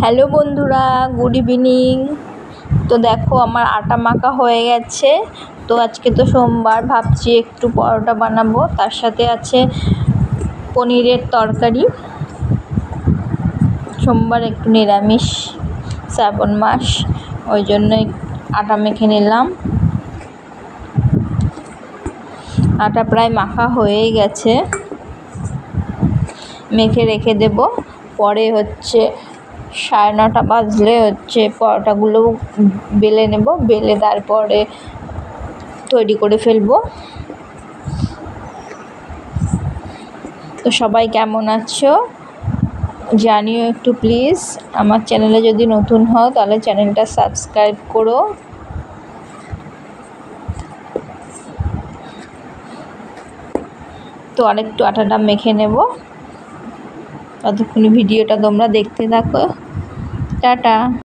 Hello বন্ধুরা, good evening. তো দেখো আমার আটা মাখা হয়ে গেছে। তো আজকে তো সোমবার, ভাবছি একটু পরোটা বানাবো, তার সাথে আছে পনিরের তরকারি। সোমবার একটু নিরামিষ, শ্রাবণ মাস, ওই জন্যই আটা মেখে নিলাম। আটা প্রায় মাখা হয়েই গেছে, মেখে রেখে দেব। পরে 9:30 বাজলে পরোটাগুলো বেলে নেব, বেলে তারপরে তৈরি করে ফেলবো। তো সবাই কেমন আছো জানিও একটু প্লিজ। আমার চ্যানেলে যদি নতুন হও তাহলে চ্যানেলটা সাবস্ক্রাইব করো। তো আরেকটু আটাটা মেখে নেব, ততক্ষণ ভিডিওটা তোমরা দেখতে থাকো। টাটা।